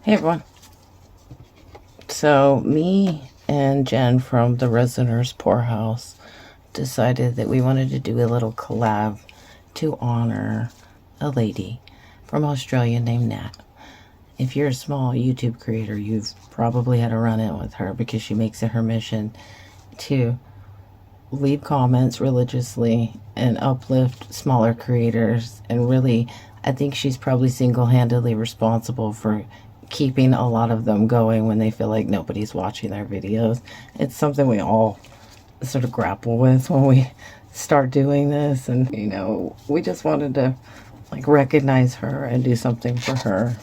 Hey everyone. So me and Jen from the Resiners Poorhouse decided that we wanted to do a little collab to honor a lady from Australia named Nat. If you're a small YouTube creator, you've probably had a run-in with her because she makes it her mission to leave comments religiously and uplift smaller creators. And really, I think she's probably single-handedly responsible for keeping a lot of them going when they feel like nobody's watching their videos. It's something we all sort of grapple with when we start doing this, and we just wanted to recognize her and do something for her.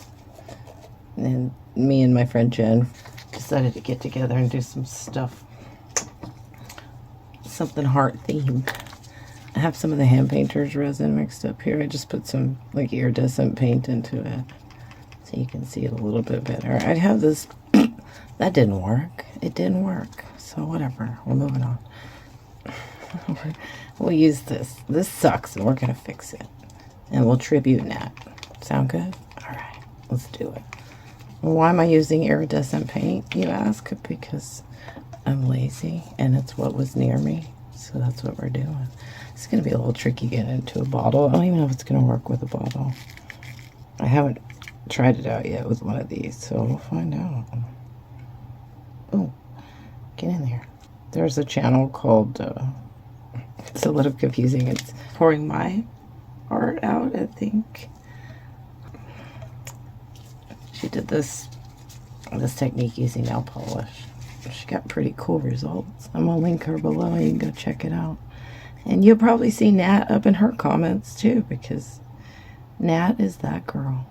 And me and my friend Jen decided to get together and do some stuff, something heart themed. I have some of the hand painter's resin mixed up here. I just put some iridescent paint into it so you can see it a little bit better. I have this. That didn't work. It didn't work. So whatever. We're moving on. We'll use this. This sucks, and we're gonna fix it. And we'll tribute Nat. Sound good? All right. Let's do it. Well, why am I using iridescent paint, you ask? Because I'm lazy, and it's what was near me. So that's what we're doing. It's gonna be a little tricky getting into a bottle. I don't even know if it's gonna work with a bottle. I haven't tried it out yet with one of these, so we'll find out. Oh, get in there. There's a channel called, it's a little confusing. It's pouring my art out, I think. She did this technique using nail polish. She got pretty cool results. I'm gonna link her below. You can go check it out. And you'll probably see Nat up in her comments too, because Nat is that girl.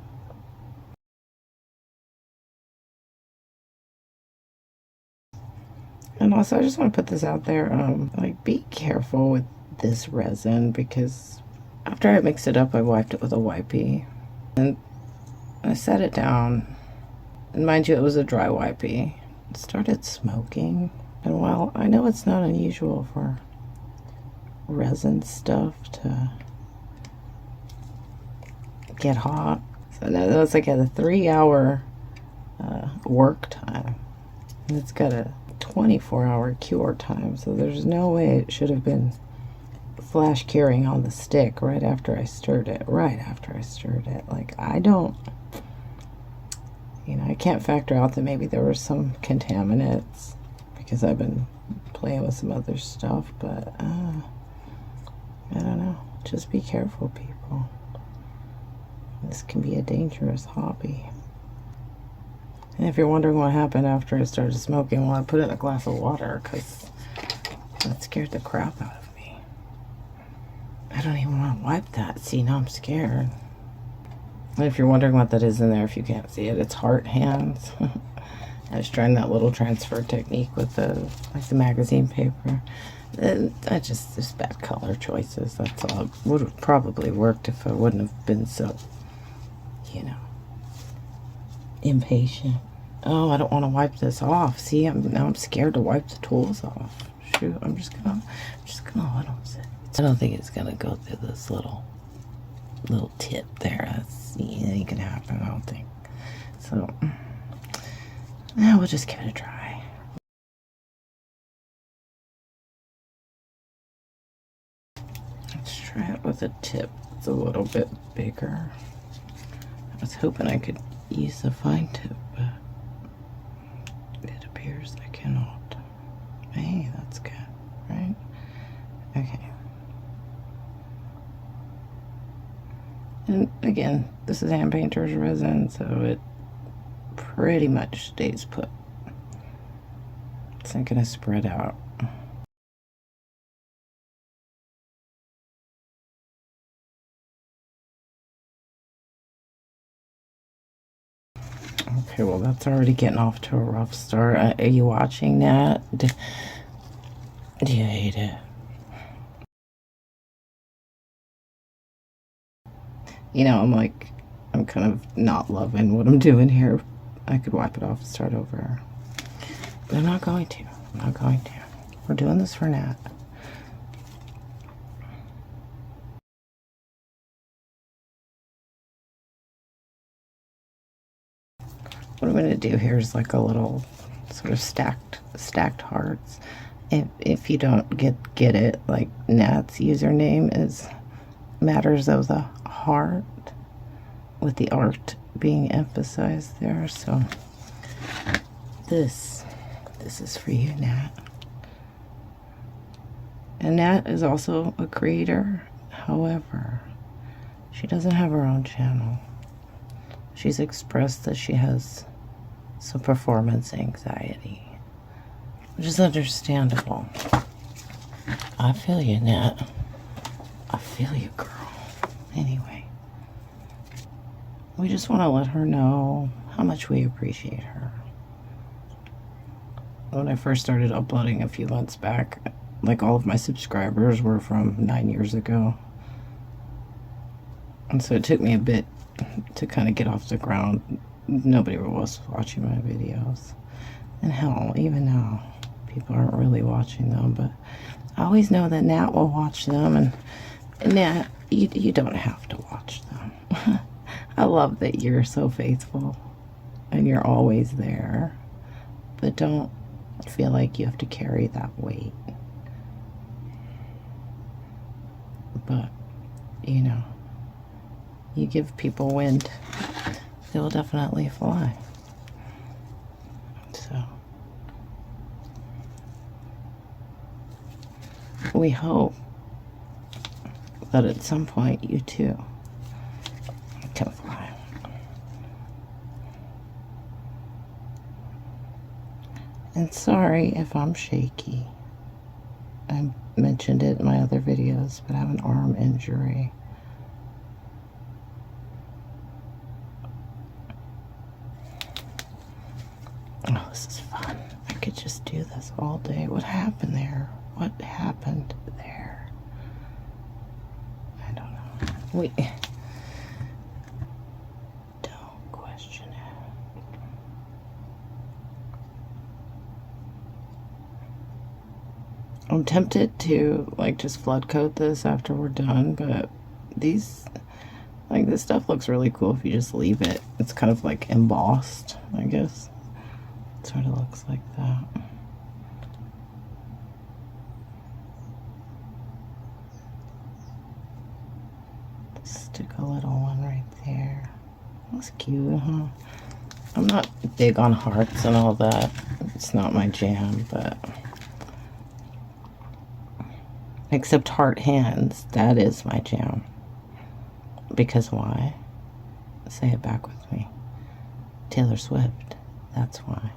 And also, I just want to put this out there, be careful with this resin, because after I mixed it up, I wiped it with a wipey. And I set it down. And mind you, it was a dry wipey. It started smoking. And while I know it's not unusual for resin stuff to get hot, so now that's like at a 3-hour work time. And it's got a 24-hour cure time, so there's no way it should have been flash curing on the stick right after I stirred it. Like, I don't, I can't factor out that maybe there were some contaminants because I've been playing with some other stuff, but I don't know. Just be careful, people. This can be a dangerous hobby. And if you're wondering what happened after I started smoking, well, I put it in a glass of water because that scared the crap out of me. I don't even want to wipe that. See, now I'm scared. And if you're wondering what that is in there, if you can't see it, it's heart hands. I was trying that little transfer technique with the magazine paper. Just bad color choices. That's all. It would have probably worked if I wouldn't have been so, impatient. Oh, I don't want to wipe this off. See, now I'm scared to wipe the tools off. Shoot, I'm just gonna let them sit. I don't think it's gonna go through this little tip there. That's ain't gonna happen, I don't think. So now we'll just give it a try. Let's try it with a tip that's a little bit bigger. I was hoping I could use the fine tip, but it appears I cannot. Hey, that's good, right? Okay. And again, this is hand painter's resin, so it pretty much stays put. It's not gonna spread out. Okay, well, that's already getting off to a rough start. Are you watching that? Do you hate it? I'm kind of not loving what I'm doing here. I could wipe it off and start over. But I'm not going to. We're doing this for Nat. what I'm going to do here is like a little sort of stacked hearts. If you don't get it, like Nat's username is Matters of the Heart, with the art being emphasized there. So this is for you, Nat. And Nat is also a creator. However, she doesn't have her own channel. She's expressed that she has some performance anxiety, which is understandable. I feel you, Nat. I feel you, girl. Anyway, we just want to let her know how much we appreciate her. When I first started uploading a few months back, like all of my subscribers were from 9 years ago. And so it took me a bit to kind of get off the ground. Nobody was watching my videos. And hell, even now, people aren't really watching them. But I always know that Nat will watch them. And Nat, you don't have to watch them. I love that you're so faithful and you're always there. But don't feel like you have to carry that weight. But, you know, you give people wind, they will definitely fly. So, we hope that at some point you too can fly. And sorry if I'm shaky. I mentioned it in my other videos, but I have an arm injury. Oh, this is fun. I could just do this all day. What happened there? What happened there? I don't know. Wait. Don't question it. I'm tempted to like just flood coat this after we're done, but these, like, this stuff looks really cool if you just leave it. It's kind of like embossed, I guess. It sort of looks like that. Stick a little one right there. That's cute, huh? I'm not big on hearts and all that. It's not my jam, but except heart hands, that is my jam. Because why? Say it back with me. Taylor Swift, that's why.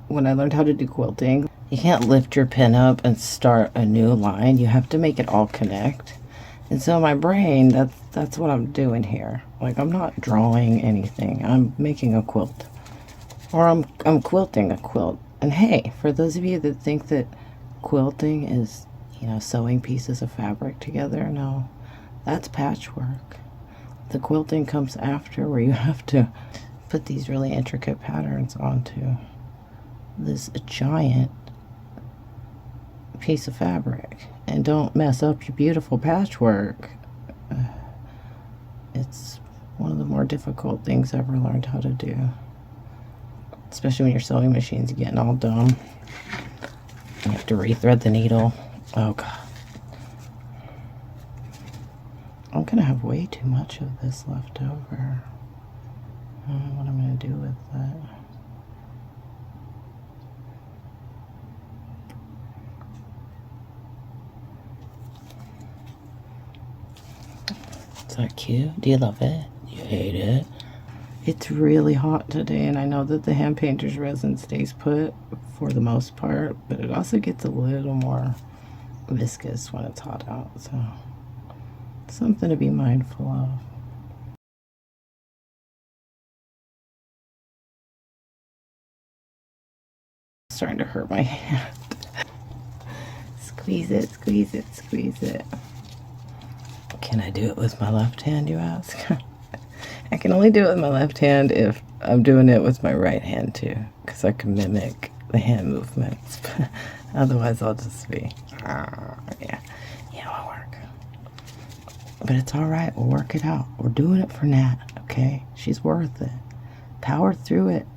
When I learned how to do quilting, you can't lift your pin up and start a new line. You have to make it all connect. And so my brain, that's what I'm doing here. Like, I'm not drawing anything. I'm making a quilt. Or I'm quilting a quilt. And hey, for those of you that think that quilting is, you know, sewing pieces of fabric together, no, that's patchwork. The quilting comes after, where you have to put these really intricate patterns onto this giant piece of fabric. And don't mess up your beautiful patchwork. It's one of the more difficult things I ever learned how to do. Especially when your sewing machine's getting all dumb. You have to rethread the needle. Oh god. I'm gonna have way too much of this left over. I don't know what I'm gonna do with that. Is that cute? Do you love it? Do you hate it? It's really hot today, and I know that the hand painter's resin stays put for the most part, but it also gets a little more viscous when it's hot out, so something to be mindful of. It's starting to hurt my hand. Squeeze it, squeeze it, squeeze it. Can I do it with my left hand, you ask? I can only do it with my left hand if I'm doing it with my right hand too, because I can mimic the hand movements. Otherwise I'll just be, yeah, it'll work. But it's all right. We'll work it out. We're doing it for Nat, okay? She's worth it. Power through it.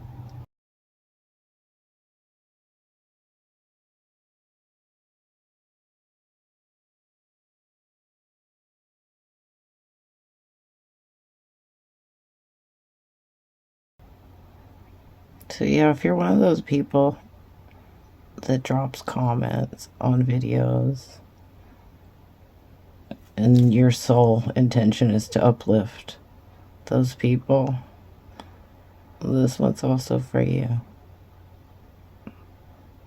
So yeah, if you're one of those people that drops comments on videos and your sole intention is to uplift those people, this one's also for you.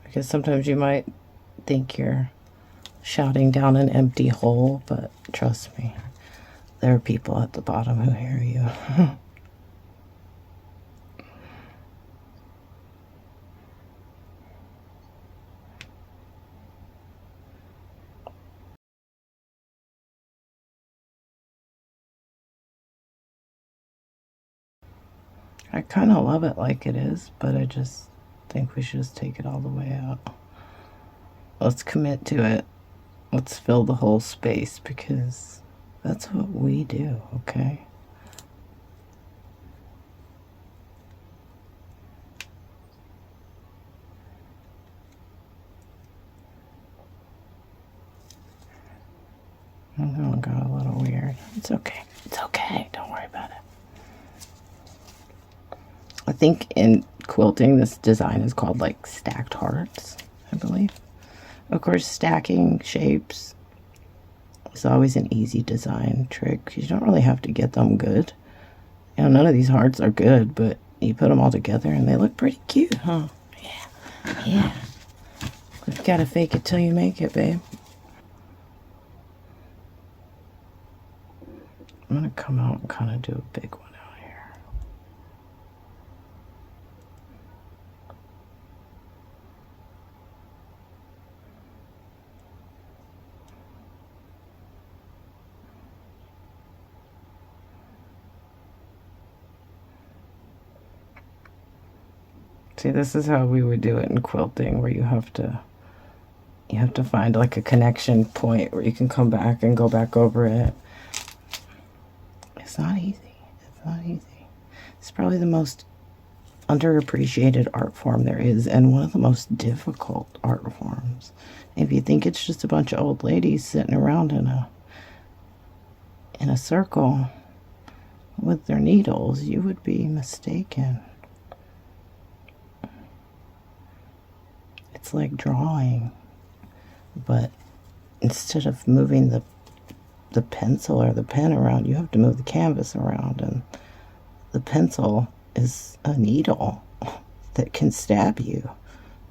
Because sometimes you might think you're shouting down an empty hole, but trust me, there are people at the bottom who hear you. I kind of love it like it is, but I just think we should just take it all the way out. Let's commit to it. Let's fill the whole space because that's what we do, okay? Oh, got a little weird. It's okay. It's okay. Don't worry about it. I think in quilting, this design is called like stacked hearts, I believe. Of course, stacking shapes is always an easy design trick. You don't really have to get them good. You know, none of these hearts are good, but you put them all together and they look pretty cute, huh? Yeah. Yeah. You gotta fake it till you make it, babe. I'm gonna come out and kind of do a big one out here. See, this is how we would do it in quilting, where you have to find like a connection point where you can come back and go back over it. It's not easy. It's not easy. It's probably the most underappreciated art form there is, and one of the most difficult art forms. If you think it's just a bunch of old ladies sitting around in a circle with their needles, you would be mistaken. It's like drawing, but instead of moving the pencil or the pen around, you have to move the canvas around, and the pencil is a needle that can stab you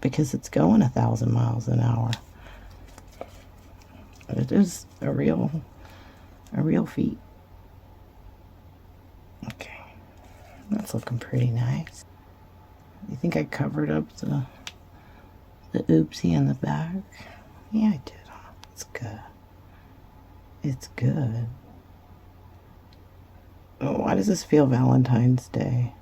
because it's going 1,000 miles an hour. It is a real feat. Okay, that's looking pretty nice. You think I covered up the oopsie in the back? Yeah, I did. Huh? It's good. It's good. Oh, why does this feel Valentine's Day?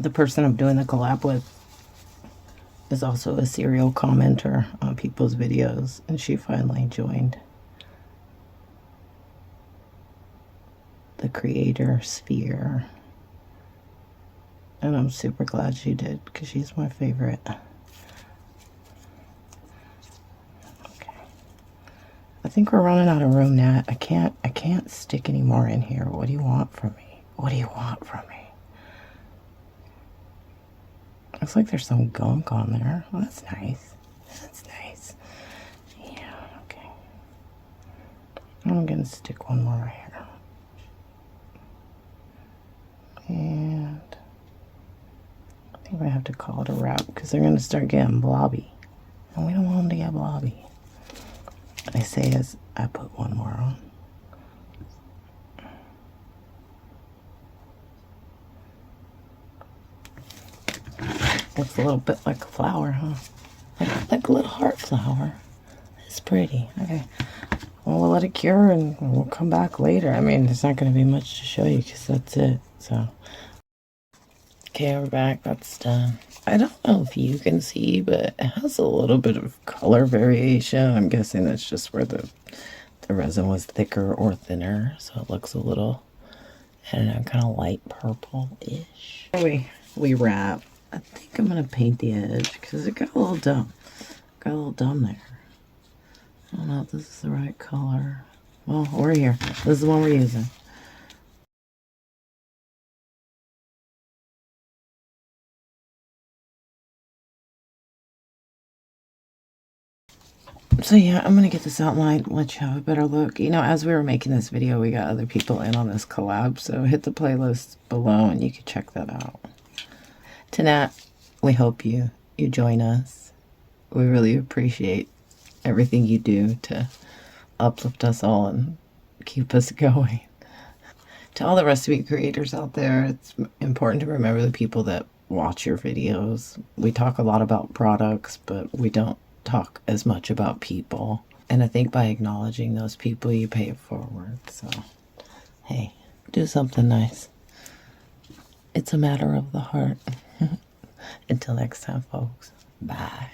The person I'm doing the collab with is also a serial commenter on people's videos, and she finally joined the creator sphere. And I'm super glad she did because she's my favorite. Okay. I think we're running out of room, Nat. I can't stick any more in here. What do you want from me? What do you want from me? Looks like there's some gunk on there. Well, that's nice. That's nice. Yeah, okay. I'm gonna stick one more right here. And I think I have to call it a wrap because they're gonna start getting blobby. And we don't want them to get blobby. I say as I put one more on. Looks a little bit like a flower, huh? Like a little heart flower. It's pretty. Okay. Well, we'll let it cure and we'll come back later. I mean, there's not going to be much to show you because that's it. So, okay, we're back. That's done. I don't know if you can see, but it has a little bit of color variation. I'm guessing that's just where the resin was thicker or thinner. So it looks a little, I don't know, kind of light purple-ish. We wrap. I think I'm going to paint the edge because it got a little dumb. Got a little dumb there. I don't know if this is the right color. Well, we're here. This is the one we're using. So yeah, I'm gonna get this outline, let you have a better look. You know, as we were making this video, we got other people in on this collab, so hit the playlist below and you can check that out. Tanat, we hope you join us. We really appreciate everything you do to uplift us all and keep us going. To all the recipe creators out there, it's important to remember the people that watch your videos. We talk a lot about products, but we don't talk as much about people. And I think by acknowledging those people, you pay it forward. So, hey, do something nice. It's a matter of the heart. Until next time, folks. Bye.